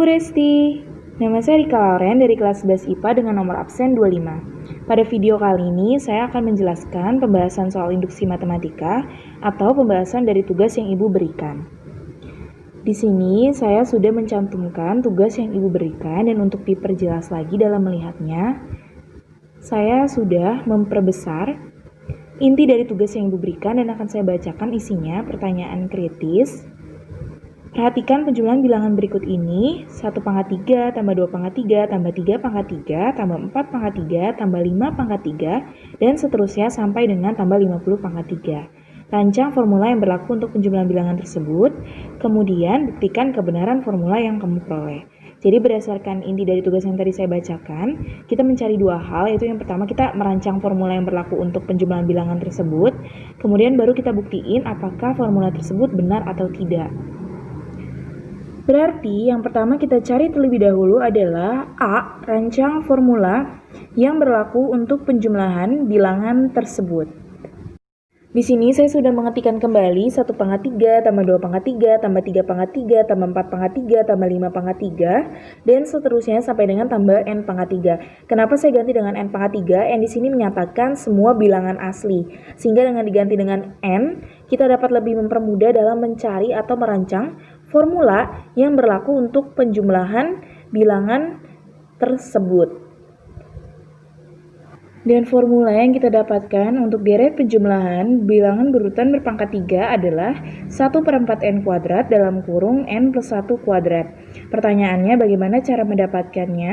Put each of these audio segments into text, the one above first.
Bu Resti, nama saya Rika Lauren dari kelas 11 IPA dengan nomor absen 25. Pada video kali ini saya akan menjelaskan pembahasan soal induksi matematika atau pembahasan dari tugas yang Ibu berikan. Di sini saya sudah mencantumkan tugas yang Ibu berikan dan untuk diperjelas lagi dalam melihatnya, saya sudah memperbesar inti dari tugas yang Ibu berikan dan akan saya bacakan isinya pertanyaan kritis. Perhatikan penjumlahan bilangan berikut ini, 1 pangkat 3, tambah 2 pangkat 3, tambah 3 pangkat 3, tambah 4 pangkat 3, tambah 5 pangkat 3, dan seterusnya sampai dengan tambah 50 pangkat 3. Rancang formula yang berlaku untuk penjumlahan bilangan tersebut, kemudian buktikan kebenaran formula yang kamu peroleh. Jadi berdasarkan inti dari tugas yang tadi saya bacakan, kita mencari dua hal, yaitu yang pertama kita merancang formula yang berlaku untuk penjumlahan bilangan tersebut, kemudian baru kita buktiin apakah formula tersebut benar atau tidak. Berarti yang pertama kita cari terlebih dahulu adalah A, rancang formula yang berlaku untuk penjumlahan bilangan tersebut. Di sini saya sudah mengetikkan kembali 1 pangkat 3, tambah 2 pangkat 3, tambah 3 pangkat 3, tambah 4 pangkat 3, tambah 5 pangkat 3, dan seterusnya sampai dengan tambah N pangkat 3. Kenapa saya ganti dengan N pangkat 3? N di sini menyatakan semua bilangan asli. Sehingga dengan diganti dengan N, kita dapat lebih mempermudah dalam mencari atau merancang formula yang berlaku untuk penjumlahan bilangan tersebut. Dan formula yang kita dapatkan untuk deret penjumlahan bilangan berurutan berpangkat 3 adalah 1/4 N kuadrat dalam kurung N plus 1 kuadrat. Pertanyaannya bagaimana cara mendapatkannya?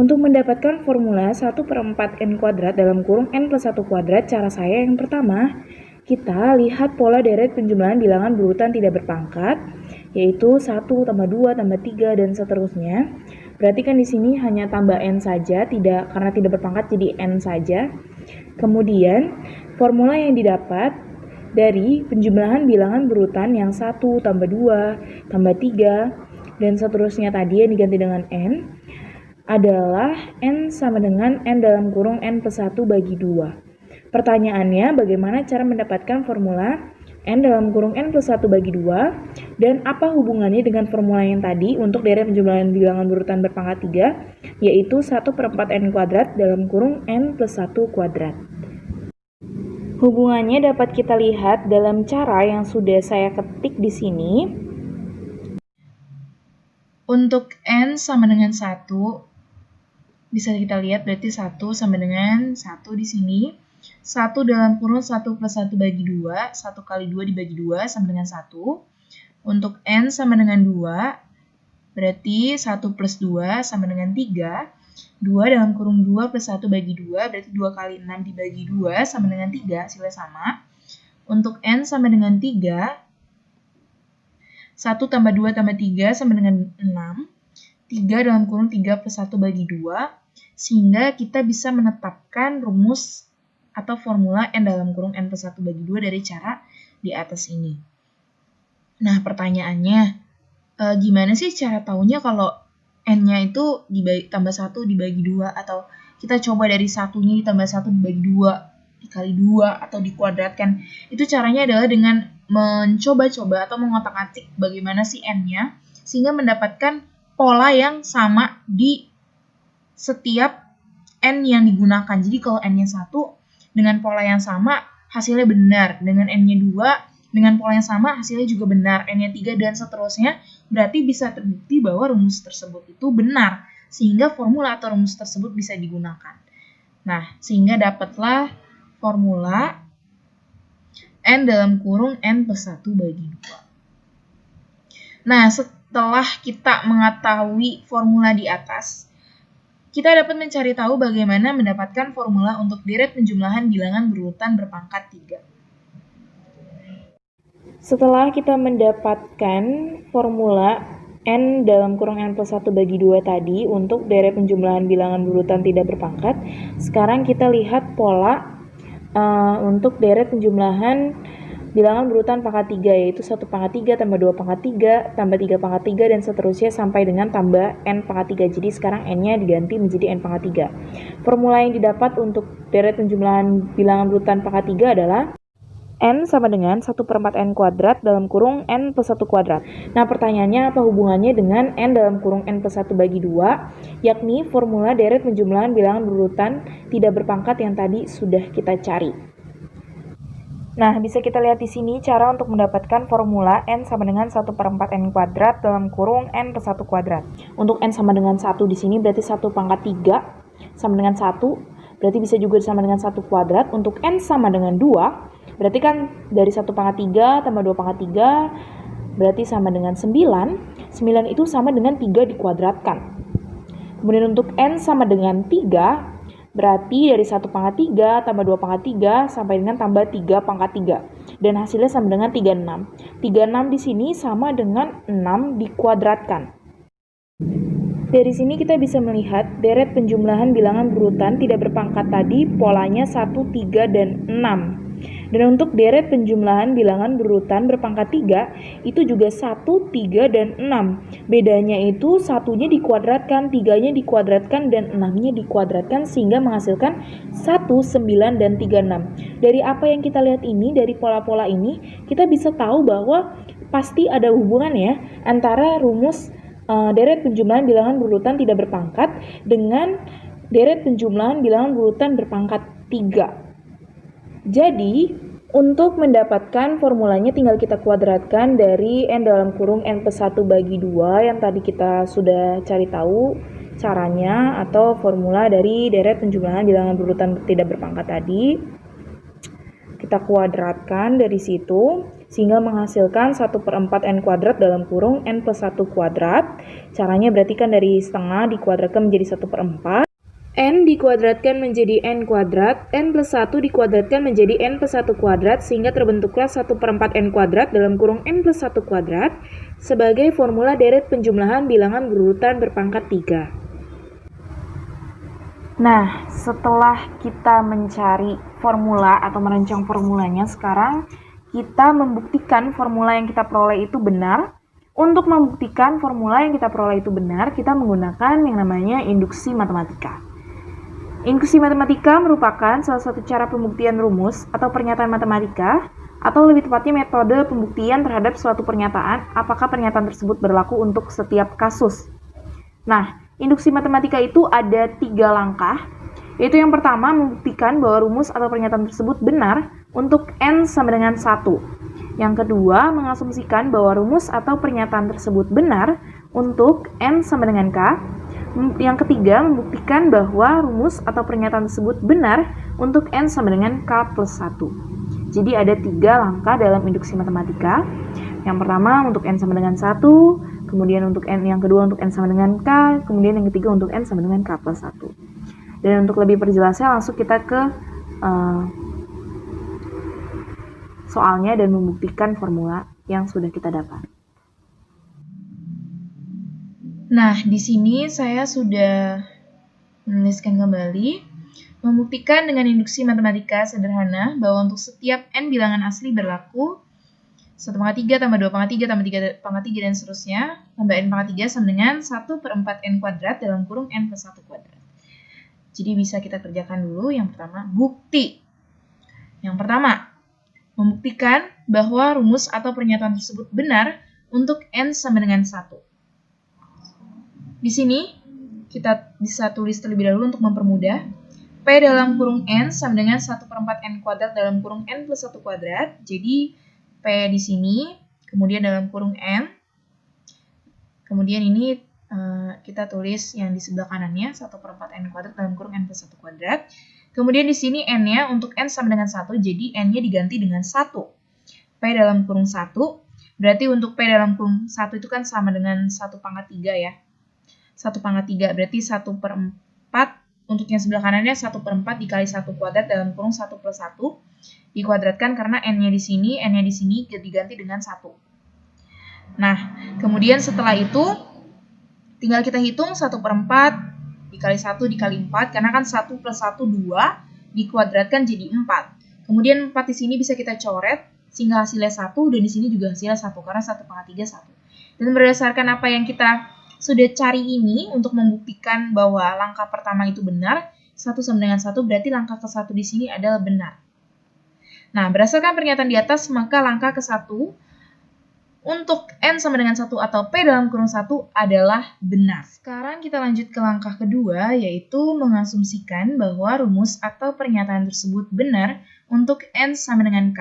Untuk mendapatkan formula 1/4 N kuadrat dalam kurung N plus 1 kuadrat, cara saya yang pertama, kita lihat pola deret penjumlahan bilangan berurutan tidak berpangkat, yaitu 1 tambah 2 tambah 3 dan seterusnya. Berarti kan di sini hanya tambah N saja, karena tidak berpangkat jadi N saja. Kemudian formula yang didapat dari penjumlahan bilangan berurutan yang 1 tambah 2 tambah 3 dan seterusnya tadi yang diganti dengan N adalah N sama dengan N dalam kurung N plus 1 bagi 2. Pertanyaannya, bagaimana cara mendapatkan formula N dalam kurung N plus 1 bagi 2, dan apa hubungannya dengan formula yang tadi untuk deret penjumlahan bilangan berurutan berpangkat 3, yaitu 1/4 N kuadrat dalam kurung N plus 1 kuadrat. Hubungannya dapat kita lihat dalam cara yang sudah saya ketik di sini. Untuk N sama dengan 1, bisa kita lihat berarti 1 sama dengan 1 di sini. 1 dalam kurung 1 plus 1 bagi 2, 1 kali 2 dibagi 2 sama dengan 1. Untuk N sama dengan 2, berarti 1 plus 2 sama dengan 3. 2 dalam kurung 2 plus 1 bagi 2, berarti 2 kali 6 dibagi 2 sama dengan 3, hasilnya sama. Untuk N sama dengan 3, 1 tambah 2 tambah 3 sama dengan 6. 3 dalam kurung 3 plus 1 bagi 2, sehingga kita bisa menetapkan rumus atau formula N dalam kurung N plus 1 bagi 2 dari cara di atas ini. Nah, pertanyaannya, gimana sih cara taunya kalau N-nya itu tambah 1 dibagi 2, atau kita coba dari 1-nya ditambah 1 dibagi 2, dikali 2, atau dikuadratkan. Itu caranya adalah dengan mencoba-coba atau mengotak-atik bagaimana sih N-nya, sehingga mendapatkan pola yang sama di setiap N yang digunakan. Jadi kalau N-nya 1, dengan pola yang sama, hasilnya benar. Dengan N-nya 2, dengan pola yang sama, hasilnya juga benar. N-nya 3, dan seterusnya. Berarti bisa terbukti bahwa rumus tersebut itu benar. Sehingga formula atau rumus tersebut bisa digunakan. Nah, sehingga dapatlah formula N dalam kurung N plus 1 bagi 2. Nah, setelah kita mengetahui formula di atas, kita dapat mencari tahu bagaimana mendapatkan formula untuk deret penjumlahan bilangan berurutan berpangkat 3. Setelah kita mendapatkan formula N dalam kurung N plus 1 bagi 2 tadi untuk deret penjumlahan bilangan berurutan tidak berpangkat, sekarang kita lihat pola untuk deret penjumlahan bilangan berurutan pangkat 3, yaitu 1 pangkat 3 tambah 2 pangkat 3 tambah 3 pangkat 3 dan seterusnya sampai dengan tambah N pangkat 3. Jadi sekarang N-nya diganti menjadi N pangkat 3. Formula yang didapat untuk deret penjumlahan bilangan berurutan pangkat 3 adalah N sama dengan 1/4 N kuadrat dalam kurung N plus 1 kuadrat. Nah, pertanyaannya apa hubungannya dengan N dalam kurung N plus 1 bagi 2, yakni formula deret penjumlahan bilangan berurutan tidak berpangkat yang tadi sudah kita cari. Nah, bisa kita lihat di sini cara untuk mendapatkan formula N sama dengan 1/4 N kuadrat dalam kurung N plus 1 kuadrat. Untuk N sama dengan 1 di sini berarti 1/3 sama dengan 1, berarti bisa juga sama dengan 1 kuadrat. Untuk N sama dengan 2, berarti kan dari 1/3 tambah 2/3, berarti sama dengan 9. 9 itu sama dengan 3 dikuadratkan. Kemudian untuk N sama dengan 3, berarti dari 1/3 tambah 2/3 sampai dengan tambah 3/3. Dan hasilnya sama dengan 36. 36 di sini sama dengan 6 dikuadratkan. Dari sini kita bisa melihat deret penjumlahan bilangan berurutan tidak berpangkat tadi polanya 1, 3, dan 6. Dan untuk deret penjumlahan bilangan berurutan berpangkat 3 itu juga 1, 3, dan 6. Bedanya itu satunya dikuadratkan, 3-nya dikuadratkan, dan 6-nya dikuadratkan sehingga menghasilkan 1, 9, dan 36. Dari apa yang kita lihat ini, dari pola-pola ini, kita bisa tahu bahwa pasti ada hubungan ya antara rumus deret penjumlahan bilangan berurutan tidak berpangkat dengan deret penjumlahan bilangan berurutan berpangkat 3. Jadi, untuk mendapatkan formulanya tinggal kita kuadratkan dari N dalam kurung N plus 1 bagi 2 yang tadi kita sudah cari tahu caranya, atau formula dari deret penjumlahan bilangan berurutan tidak berpangkat tadi. Kita kuadratkan dari situ sehingga menghasilkan 1/4 N kuadrat dalam kurung N plus 1 kuadrat. Caranya berarti kan dari setengah dikuadratkan menjadi 1/4. N dikuadratkan menjadi N kuadrat, N plus 1 dikuadratkan menjadi N plus 1 kuadrat, sehingga terbentuklah 1/4 N kuadrat dalam kurung N plus 1 kuadrat sebagai formula deret penjumlahan bilangan berurutan berpangkat 3. Nah, setelah kita mencari formula atau merancang formulanya, sekarang kita membuktikan formula yang kita peroleh itu benar. Untuk membuktikan formula yang kita peroleh itu benar, kita menggunakan yang namanya induksi matematika. Induksi matematika merupakan salah satu cara pembuktian rumus atau pernyataan matematika, atau lebih tepatnya metode pembuktian terhadap suatu pernyataan, apakah pernyataan tersebut berlaku untuk setiap kasus. Nah, induksi matematika itu ada 3 langkah, yaitu yang pertama membuktikan bahwa rumus atau pernyataan tersebut benar untuk N sama dengan 1. Yang kedua, mengasumsikan bahwa rumus atau pernyataan tersebut benar untuk N sama dengan K. Yang ketiga, membuktikan bahwa rumus atau pernyataan tersebut benar untuk N sama dengan K plus 1. Jadi ada 3 langkah dalam induksi matematika. Yang pertama untuk N sama dengan 1, kemudian untuk N yang kedua untuk N sama dengan K, kemudian yang ketiga untuk N sama dengan K plus 1. Dan untuk lebih perjelasnya langsung kita ke soalnya dan membuktikan formula yang sudah kita dapat. Nah, di sini saya sudah menuliskan kembali, membuktikan dengan induksi matematika sederhana bahwa untuk setiap N bilangan asli berlaku 1/3 tambah 2/3 tambah 3/3 dan seterusnya, tambah N/3 sama dengan 1/4 N kuadrat dalam kurung N plus 1 kuadrat. Jadi bisa kita kerjakan dulu. Yang pertama, bukti. Yang pertama, membuktikan bahwa rumus atau pernyataan tersebut benar untuk N sama dengan 1. Di sini kita bisa tulis terlebih dahulu untuk mempermudah. P dalam kurung N sama dengan 1/4 N kuadrat dalam kurung N plus 1 kuadrat. Jadi P di sini, kemudian dalam kurung N. Kemudian ini kita tulis yang di sebelah kanannya 1/4 N kuadrat dalam kurung N plus 1 kuadrat. Kemudian di sini N-nya untuk N sama dengan 1, jadi N-nya diganti dengan 1. P dalam kurung 1, berarti untuk P dalam kurung 1 itu kan sama dengan 1/3 ya. 1/3 berarti 1/4, untuk yang sebelah kanannya 1/4 dikali 1 kuadrat dalam kurung 1 plus 1 dikuadratkan karena N-nya di sini diganti dengan 1. Nah, kemudian setelah itu tinggal kita hitung 1/4 dikali 1 dikali 4, karena kan 1 plus 1, 2, dikuadratkan jadi 4. Kemudian 4 di sini bisa kita coret, sehingga hasilnya 1, dan di sini juga hasilnya 1, karena 1/3 1. Dan berdasarkan apa yang kita sudah cari ini, untuk membuktikan bahwa langkah pertama itu benar, 1 sama dengan 1, berarti langkah ke-1 di sini adalah benar. Nah, berdasarkan pernyataan di atas, maka langkah ke-1 untuk N sama dengan 1 atau P dalam kurung 1 adalah benar. Sekarang kita lanjut ke langkah kedua, yaitu mengasumsikan bahwa rumus atau pernyataan tersebut benar untuk N sama dengan K.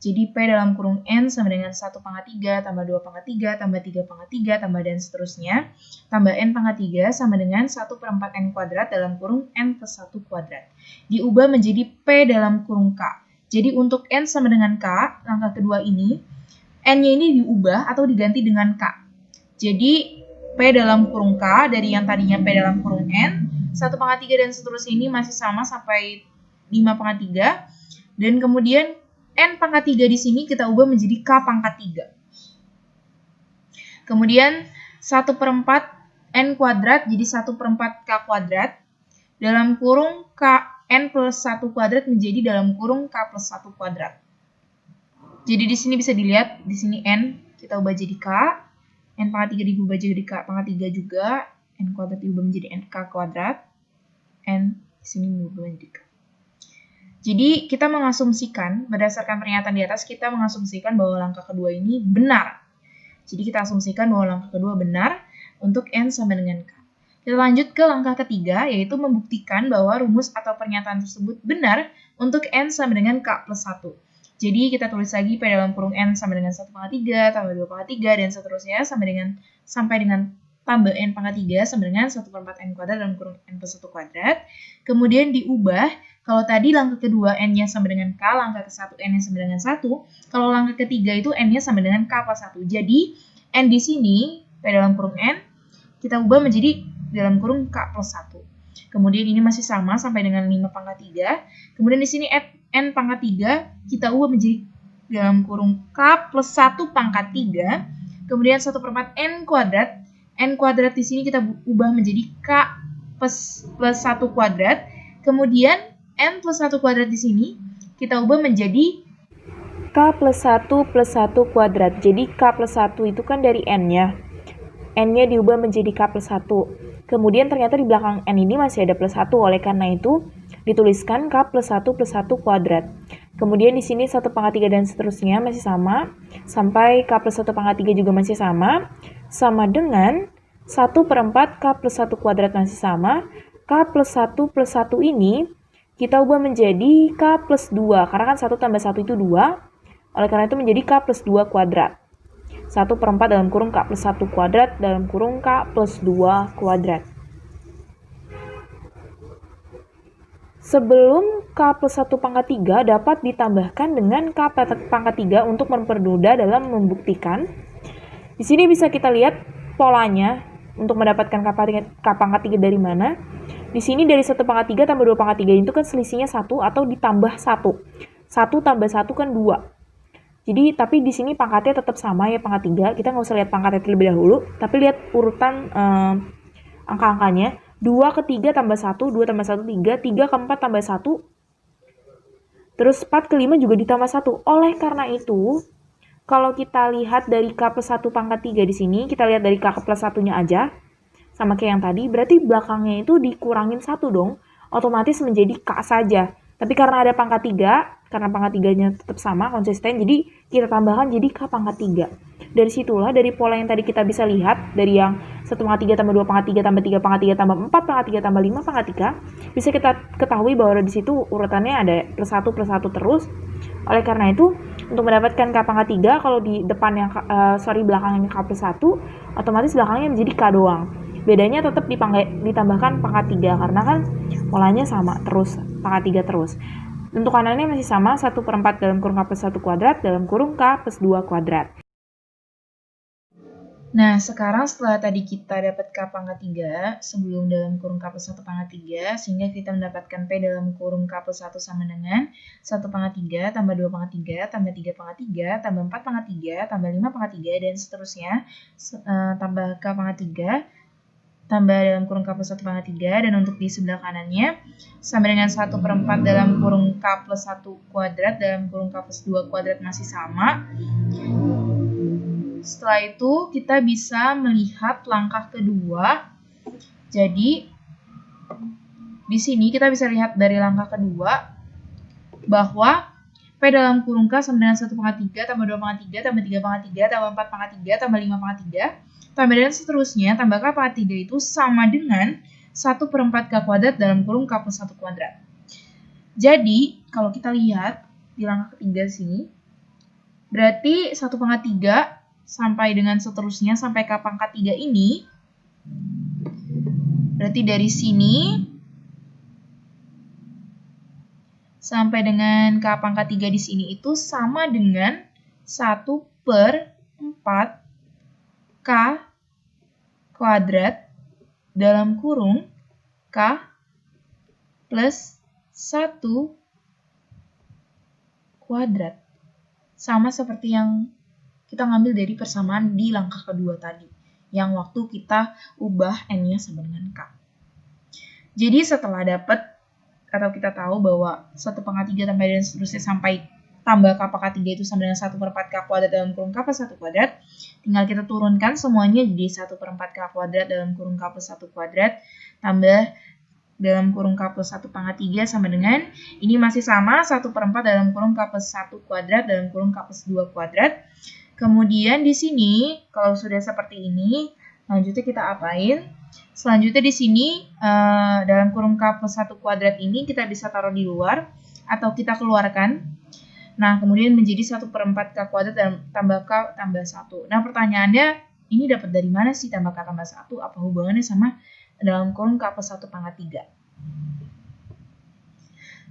Jadi P dalam kurung N sama dengan 1 pangkat 3, tambah 2 pangkat 3, tambah 3 pangkat 3, tambah dan seterusnya, tambah N pangkat 3 sama dengan 1/4 N kuadrat dalam kurung N plus 1 kuadrat. Diubah menjadi P dalam kurung K. Jadi untuk N sama dengan K, langkah kedua ini, N-nya ini diubah atau diganti dengan K. Jadi P dalam kurung K dari yang tadinya P dalam kurung N, 1 pangkat 3 dan seterusnya ini masih sama sampai 5 pangkat 3. Dan kemudian N pangkat 3 di sini kita ubah menjadi K pangkat 3. Kemudian 1/4 N kuadrat jadi 1/4 K kuadrat. Dalam kurung K N plus 1 kuadrat menjadi dalam kurung K plus 1 kuadrat. Jadi di sini bisa dilihat, di sini N kita ubah jadi K. N pangkat 3 diubah jadi K pangkat 3 juga. N kuadrat diubah menjadi N K kuadrat. N di sini diubah menjadi K. Jadi kita mengasumsikan, berdasarkan pernyataan di atas, kita mengasumsikan bahwa langkah kedua ini benar. Jadi kita asumsikan bahwa langkah kedua benar untuk N sama dengan K. Kita lanjut ke langkah ketiga, yaitu membuktikan bahwa rumus atau pernyataan tersebut benar untuk N sama dengan K plus 1. Jadi kita tulis lagi P dalam kurung N sama dengan 1 pangkat 3, tambah 2 pangkat 3, dan seterusnya sampai dengan tambah N pangkat 3 sama dengan 1/4 N kuadrat dalam kurung N plus 1 kuadrat. Kemudian diubah, kalau tadi langkah kedua N-nya sama dengan K, langkah ke-1 N-nya sama dengan 1. Kalau langkah ketiga itu N-nya sama dengan K plus 1. Jadi N di sini, P dalam kurung N, kita ubah menjadi dalam kurung K plus 1. Kemudian ini masih sama sampai dengan 5 pangkat 3. Kemudian di sini N pangkat 3 kita ubah menjadi dalam kurung K plus 1 pangkat 3. Kemudian 1/4 N kuadrat. N kuadrat di sini kita ubah menjadi K plus 1 kuadrat. Kemudian N plus 1 kuadrat di sini kita ubah menjadi K plus 1 plus 1 kuadrat. Jadi K plus 1 itu kan dari N-nya. N-nya diubah menjadi K plus 1. Kemudian ternyata di belakang N ini masih ada plus 1. Oleh karena itu dituliskan K plus 1 plus 1 kuadrat. Kemudian di sini 1 pangkat 3 dan seterusnya masih sama. Sampai K plus 1 pangkat 3 juga masih sama. Sama dengan 1/4 K plus 1 kuadrat masih sama. K plus 1 plus 1 ini kita ubah menjadi K plus 2. Karena kan 1 tambah 1 itu 2. Oleh karena itu menjadi K plus 2 kuadrat. 1/4 dalam kurung K plus 1 kuadrat dalam kurung K plus 2 kuadrat. Sebelum K plus 1 pangkat 3 dapat ditambahkan dengan K pangkat 3 untuk mempermudah dalam membuktikan. Di sini bisa kita lihat polanya untuk mendapatkan K pangkat 3 dari mana. Di sini dari 1 pangkat 3 tambah 2 pangkat 3 itu kan selisihnya 1 atau ditambah 1. 1 tambah 1 kan 2. Jadi, tapi di sini pangkatnya tetap sama ya, pangkat 3. Kita nggak usah lihat pangkatnya terlebih dahulu, tapi lihat urutan angka-angkanya. 2 ke 3 tambah 1, 2 tambah 1, 3. 3 ke 4 tambah 1. Terus 4 ke 5 juga ditambah 1. Oleh karena itu, kalau kita lihat dari K plus 1 pangkat 3 di sini, kita lihat dari K plus 1-nya aja, sama kayak yang tadi, berarti belakangnya itu dikurangin 1 dong, otomatis menjadi K saja. Tapi karena ada pangkat 3, karena pangkat 3-nya tetap sama, konsisten, jadi kita tambahkan jadi K pangkat 3. Dari situlah, dari pola yang tadi kita bisa lihat, dari yang 1 pangkat 3 tambah 2 pangkat 3 tambah 3 pangkat 3 tambah 4 pangkat 3 tambah 5 pangkat 3, bisa kita ketahui bahwa di situ urutannya ada plus 1 terus. Oleh karena itu, untuk mendapatkan K pangkat 3, kalau di depan yang belakangnya K plus 1, otomatis belakangnya menjadi K doang. Bedanya tetap ditambahkan pangkat 3 karena kan polanya sama terus, pangkat 3 terus. Untuk kanannya masih sama, 1/4 dalam kurung K plus 1 kuadrat dalam kurung K plus 2 kuadrat. Nah, sekarang setelah tadi kita dapat K pangkat 3 sebelum dalam kurung K plus 1 pangkat 3, sehingga kita mendapatkan P dalam kurung K plus 1 sama dengan 1 pangkat 3 tambah 2 pangkat 3 tambah 3 pangkat 3 tambah 4 pangkat 3 tambah 5 pangkat 3 dan seterusnya, tambah K pangkat 3 tambah dalam kurung K plus 1 pangkat 3, dan untuk di sebelah kanannya sama dengan 1/4 dalam kurung K plus 1 kuadrat dalam kurung K plus 2 kuadrat masih sama. Setelah itu kita bisa melihat langkah kedua. Jadi di sini kita bisa lihat dari langkah kedua bahwa P P dalam kurung K sama dengan 1 pangkat 3 tambah 2 pangkat 3 tambah 3 pangkat 3 tambah 4 pangkat 3 tambah 5 pangkat 3 tambah dan seterusnya tambah K pangkat 3 itu sama dengan 1/4 K kuadrat dalam kurung K plus 1 kuadrat. Jadi, kalau kita lihat di langkah ketiga sini, berarti 1 pangkat 3 sampai dengan seterusnya sampai K pangkat 3 ini, berarti dari sini sampai dengan K pangkat 3 di sini itu sama dengan 1/4 K kuadrat dalam kurung K plus 1 kuadrat. Sama seperti yang kita ngambil dari persamaan di langkah kedua tadi, yang waktu kita ubah N-nya sama dengan K. Jadi setelah dapat, atau kita tahu bahwa 1 pangkat 3 tambah dan seterusnya sampai tambah K pangkat 3 itu sama dengan 1/4 K kuadrat dalam kurung K plus 1 kuadrat, tinggal kita turunkan semuanya jadi 1/4 K kuadrat dalam kurung K plus 1 kuadrat, tambah dalam kurung K plus 1 pangkat 3 sama dengan, ini masih sama, 1/4 dalam kurung K plus 1 kuadrat dalam kurung K plus 2 kuadrat. Kemudian di sini, kalau sudah seperti ini, selanjutnya kita apain? Selanjutnya di sini, dalam kurung K plus 1 kuadrat ini kita bisa taruh di luar, atau kita keluarkan. Nah, kemudian menjadi 1/4 K kuadrat dan tambah K tambah 1. Nah, pertanyaannya, ini dapat dari mana sih tambah K tambah 1? Apa hubungannya sama dalam kurung K plus 1 pangkat 3?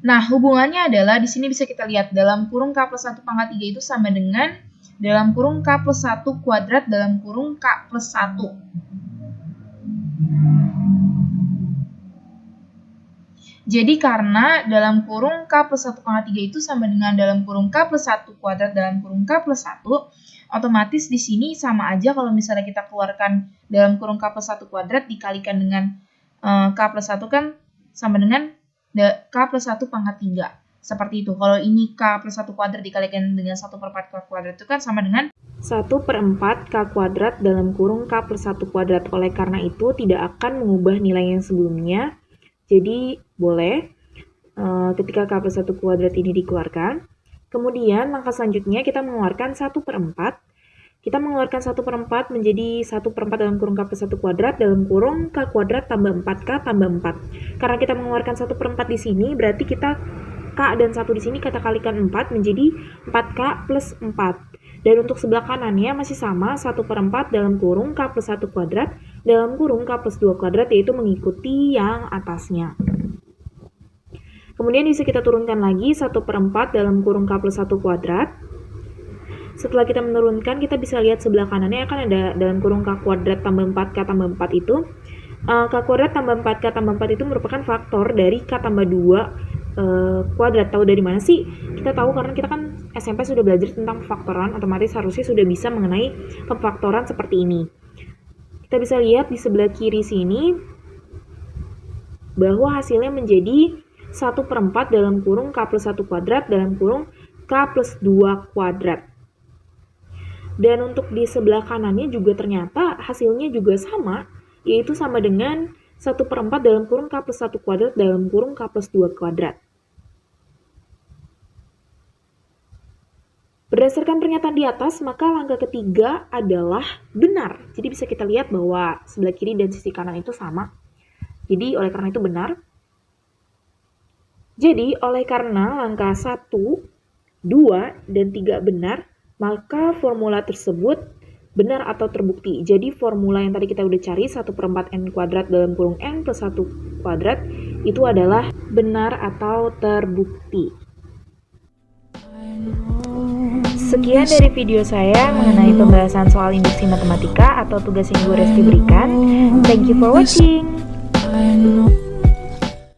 Nah, hubungannya adalah, di sini bisa kita lihat, dalam kurung K plus 1 pangkat 3 itu sama dengan dalam kurung K plus 1 kuadrat dalam kurung K plus 1. Jadi karena dalam kurung K plus 1 pangkat 3 itu sama dengan dalam kurung K plus 1 kuadrat dalam kurung K plus 1, otomatis di sini sama aja kalau misalnya kita keluarkan dalam kurung K plus 1 kuadrat dikalikan dengan K plus 1 kan sama dengan K plus 1 pangkat 3. Seperti itu. Kalau ini K plus 1 kuadrat dikalikan dengan 1/4 K kuadrat itu kan sama dengan 1/4 K kuadrat dalam kurung K plus 1 kuadrat. Oleh karena itu tidak akan mengubah nilai yang sebelumnya. Jadi boleh ketika K plus 1 kuadrat ini dikeluarkan. Kemudian langkah selanjutnya kita mengeluarkan 1/4. Kita mengeluarkan 1/4 menjadi 1/4 dalam kurung K plus 1 kuadrat dalam kurung K kuadrat tambah 4K tambah 4. Karena kita mengeluarkan 1/4 di sini, berarti kita K dan 1 di sini kita kalikan 4 menjadi 4K plus 4. Dan untuk sebelah kanannya masih sama, 1/4 dalam kurung K plus 1 kuadrat dalam kurung K plus 2 kuadrat, yaitu mengikuti yang atasnya. Kemudian bisa kita turunkan lagi 1/4 dalam kurung K plus 1 kuadrat. Setelah kita menurunkan, kita bisa lihat sebelah kanannya akan ada dalam kurung K kuadrat tambah 4K tambah 4 itu. K kuadrat tambah 4K tambah 4 itu merupakan faktor dari K tambah 2 kuadrat. Tahu dari mana sih? Kita tahu karena kita kan SMP sudah belajar tentang pemfaktoran, otomatis harusnya sudah bisa mengenai pemfaktoran seperti ini. Kita bisa lihat di sebelah kiri sini bahwa hasilnya menjadi 1/4 dalam kurung K plus 1 kuadrat dalam kurung K plus 2 kuadrat. Dan untuk di sebelah kanannya juga ternyata hasilnya juga sama, yaitu sama dengan 1/4 dalam kurung K plus 1 kuadrat dalam kurung K plus 2 kuadrat. Berdasarkan pernyataan di atas, maka langkah ketiga adalah benar. Jadi bisa kita lihat bahwa sebelah kiri dan sisi kanan itu sama. Jadi oleh karena itu benar. Jadi oleh karena langkah 1, 2, dan 3 benar, maka formula tersebut benar atau terbukti. Jadi formula yang tadi kita udah cari 1/4 N kuadrat dalam kurung N plus 1 kuadrat itu adalah benar atau terbukti. Sekian dari video saya mengenai pembahasan soal induksi matematika atau tugas yang Bu Resti berikan. Thank you for watching.